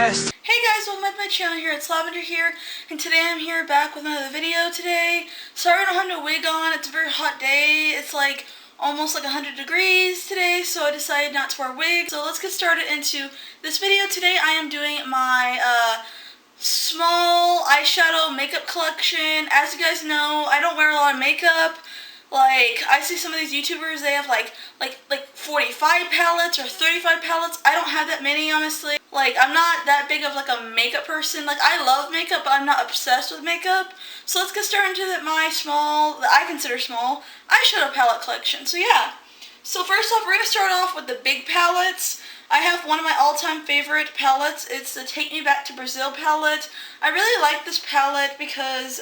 best. Hey guys, welcome back to my channel here. It's Lavender here, and today I'm here back with another video today. Sorry I don't have no wig on. It's a very hot day. It's like almost like 100 degrees today, so I decided not to wear a wig. So let's get started into this video. Today I am doing my small eyeshadow makeup collection. As you guys know, I don't wear a lot of makeup. Like, I see some of these YouTubers, they have like 45 palettes or 35 palettes. I don't have that many, honestly. Like, I'm not that big of like a makeup person. Like, I love makeup, but I'm not obsessed with makeup. So let's get started into my small, that I consider small, eyeshadow palette collection. So yeah. So first off, we're going to start off with the big palettes. I have one of my all-time favorite palettes. It's the Take Me Back to Brazil palette. I really like this palette because,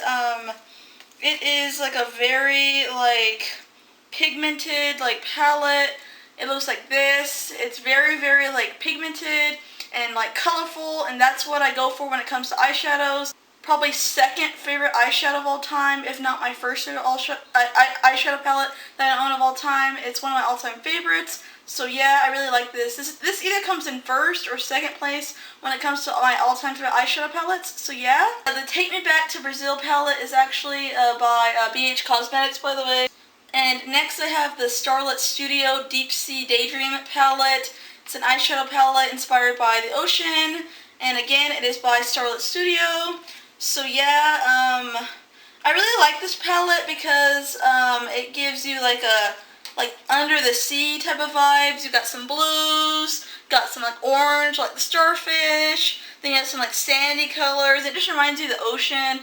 it is like a very like pigmented like palette. It looks like this. It's very like pigmented and like colorful, and that's what I go for when it comes to eyeshadows. Probably second favorite eyeshadow of all time, if not my first favorite eyeshadow palette that I own of all time. It's one of my all-time favorites. So yeah, I really like this. This either comes in first or second place when it comes to my all-time favorite eyeshadow palettes. So yeah. The Take Me Back to Brazil palette is actually by BH Cosmetics, by the way. And next I have the Starlit Studio Deep Sea Daydream palette. It's an eyeshadow palette inspired by the ocean. And again, it is by Starlit Studio. So yeah, I really like this palette because it gives you like a under the sea type of vibes. You've got some blues, got some like orange like the starfish, then you have some like sandy colors. It just reminds you of the ocean.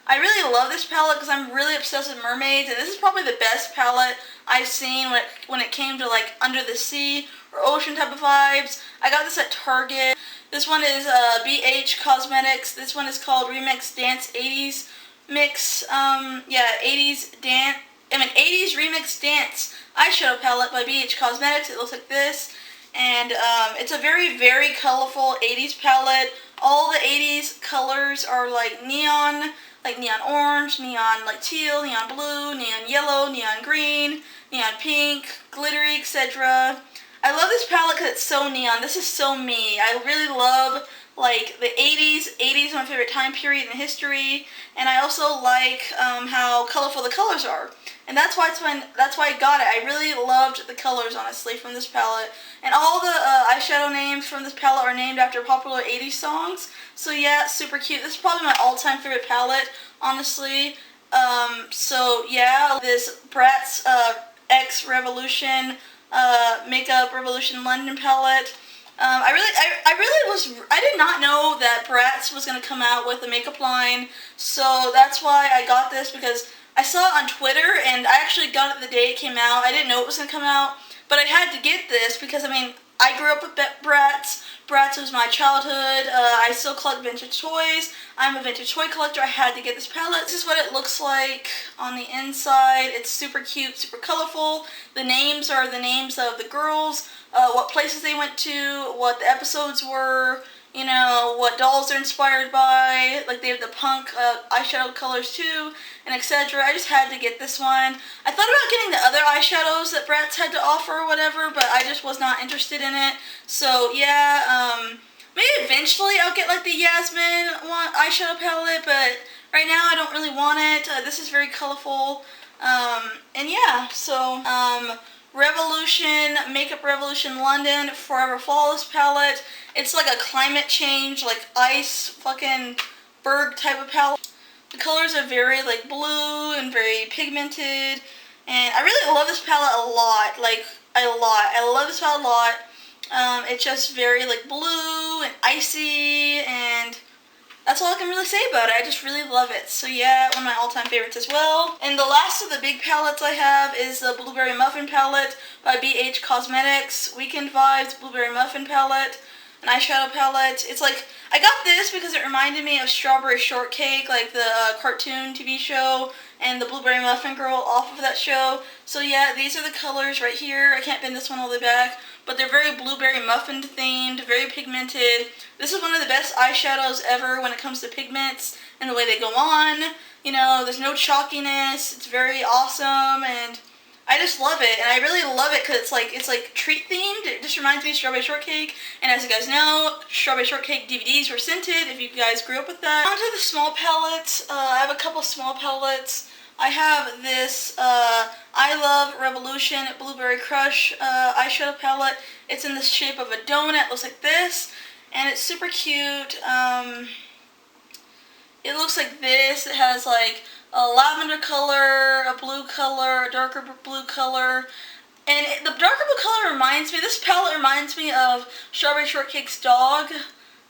I really love this palette because I'm really obsessed with mermaids, and this is probably the best palette I've seen when it came to like under the sea or ocean type of vibes. I got this at Target. This one is BH Cosmetics. This one is called Remix Dance 80s Mix. Yeah, 80s Dance. 80s Remix Dance eyeshadow palette by BH Cosmetics. It looks like this, and it's a very colorful 80s palette. All the 80s colors are like neon orange, neon like teal, neon blue, neon yellow, neon green, neon pink, glittery, etc. I love this palette because it's so neon. This is so me. I really love like the 80s. 80s is my favorite time period in history, and I also like how colorful the colors are. And that's why I got it. I really loved the colors, honestly, from this palette. And all the eyeshadow names from this palette are named after popular 80s songs. So yeah, super cute. This is probably my all-time favorite palette, honestly. So yeah, this Bratz X Revolution Makeup Revolution London palette. I did not know that Bratz was going to come out with a makeup line. So that's why I got this, because I saw it on Twitter, and I actually got it the day it came out. I didn't know it was going to come out, but I had to get this because, I mean, I grew up with Bratz. Bratz was my childhood. I still collect vintage toys. I'm a vintage toy collector. I had to get this palette. This is what it looks like on the inside. It's super cute, super colorful. The names are the names of the girls, what places they went to, what the episodes were, you know, what dolls they're inspired by. Like, they have the punk eyeshadow colors too, and etc. I just had to get this one. I thought about getting the other eyeshadows that Bratz had to offer or whatever, but I just was not interested in it. So yeah, maybe eventually I'll get like the Yasmin eyeshadow palette, but right now I don't really want it. This is very colorful. And yeah, so Revolution, Makeup Revolution London Forever Flawless palette. It's like a climate change, like ice fucking berg type of palette. The colors are very like blue and very pigmented, and I really love this palette a lot. Like, a lot. I love this palette a lot. It's just very like blue and icy, and that's all I can really say about it. I just really love it. So yeah, one of my all-time favorites as well. And the last of the big palettes I have is the Blueberry Muffin palette by BH Cosmetics. Weekend Vibes Blueberry Muffin palette. An eyeshadow palette. It's like, I got this because it reminded me of Strawberry Shortcake, like the cartoon TV show, and the Blueberry Muffin Girl off of that show. So yeah, these are the colors right here. I can't bend this one all the way back, but they're very blueberry muffin themed, very pigmented. This is one of the best eyeshadows ever when it comes to pigments and the way they go on. You know, there's no chalkiness. It's very awesome, and I just love it, and I really love it because it's like treat themed. It just reminds me of Strawberry Shortcake, and as you guys know, Strawberry Shortcake DVDs were scented if you guys grew up with that. On to the small palettes. I have a couple small palettes. I have this I Love Revolution Blueberry Crush eyeshadow palette. It's in the shape of a donut. It looks like this, and it's super cute. It looks like this. It has like a lavender color, a blue color, a darker blue color. And the darker blue color reminds me, this palette reminds me of Strawberry Shortcake's dog.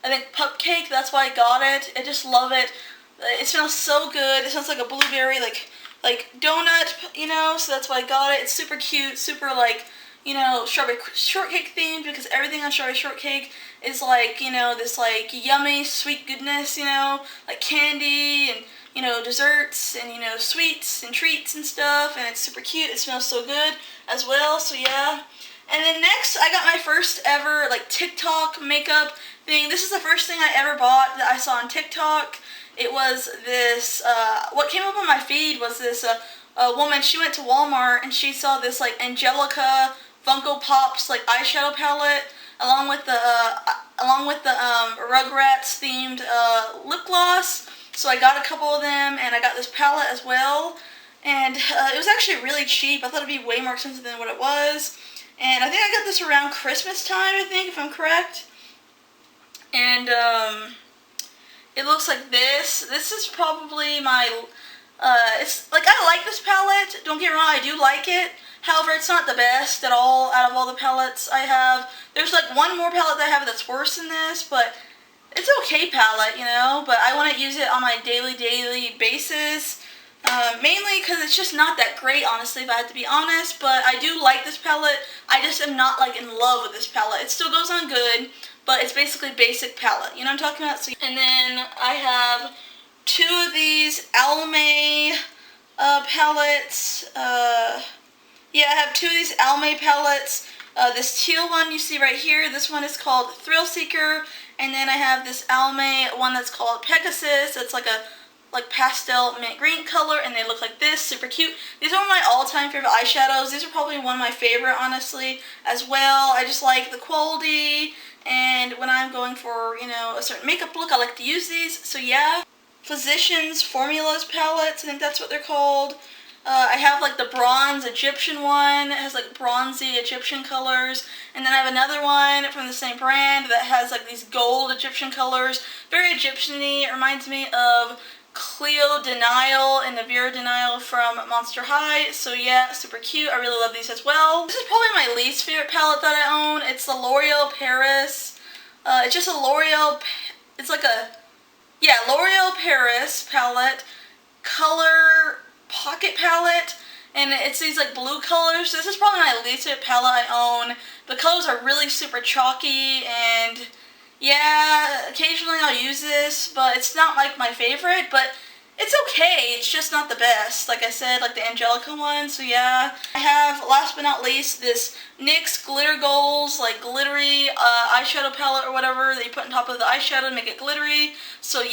I think Pupcake, that's why I got it. I just love it. It smells so good. It smells like a blueberry, like donut, you know, so that's why I got it. It's super cute, super like, you know, Strawberry Shortcake themed, because everything on Strawberry Shortcake is like, you know, this like yummy sweet goodness, you know, like candy and, you know, desserts and, you know, sweets and treats and stuff, and it's super cute. It smells so good as well, so yeah. And then next, I got my first ever like TikTok makeup thing. This is the first thing I ever bought that I saw on TikTok. It was this, what came up on my feed was this a woman. She went to Walmart and she saw this like Angelica Funko Pops like eyeshadow palette along with the Rugrats themed lip gloss. So I got a couple of them, and I got this palette as well. And it was actually really cheap. I thought it'd be way more expensive than what it was. And I think I got this around Christmas time, I think, if I'm correct. And it looks like this. This is probably my, it's like, I like this palette. Don't get me wrong, I do like it. However, it's not the best at all out of all the palettes I have. There's like one more palette that I have that's worse than this, but it's an okay palette, you know, but I want to use it on my daily basis, mainly because it's just not that great, honestly, if I have to be honest, but I do like this palette. I just am not, like, in love with this palette. It still goes on good, but it's basically basic palette, you know what I'm talking about? So, and then I have two of these Almay palettes. Yeah, I have two of these Almay palettes. This teal one you see right here, this one is called Thrill Seeker. And then I have this Almay one that's called Pegasus. It's like a pastel mint green color, and they look like this, super cute. These are my all-time favorite eyeshadows. These are probably one of my favorite, honestly, as well. I just like the quality, and when I'm going for, you know, a certain makeup look, I like to use these. So yeah, Physicians Formulas palettes, I think that's what they're called. I have like the bronze Egyptian one. It has like bronzy Egyptian colors. And then I have another one from the same brand that has like these gold Egyptian colors. Very Egyptian-y. It reminds me of Cleo Denial and Navira Denial from Monster High. So yeah, super cute. I really love these as well. This is probably my least favorite palette that I own. It's the L'Oreal Paris. It's just a L'Oreal, it's like a, yeah, L'Oreal Paris palette. Color Pocket palette, and it's these like blue colors. This is probably my least favorite palette I own. The colors are really super chalky, and yeah, occasionally I'll use this, but it's not like my favorite, but it's okay. It's just not the best, like I said, like the Angelica one. So yeah, I have, last but not least, this NYX Glitter Goals, like glittery eyeshadow palette or whatever that you put on top of the eyeshadow to make it glittery. So yeah.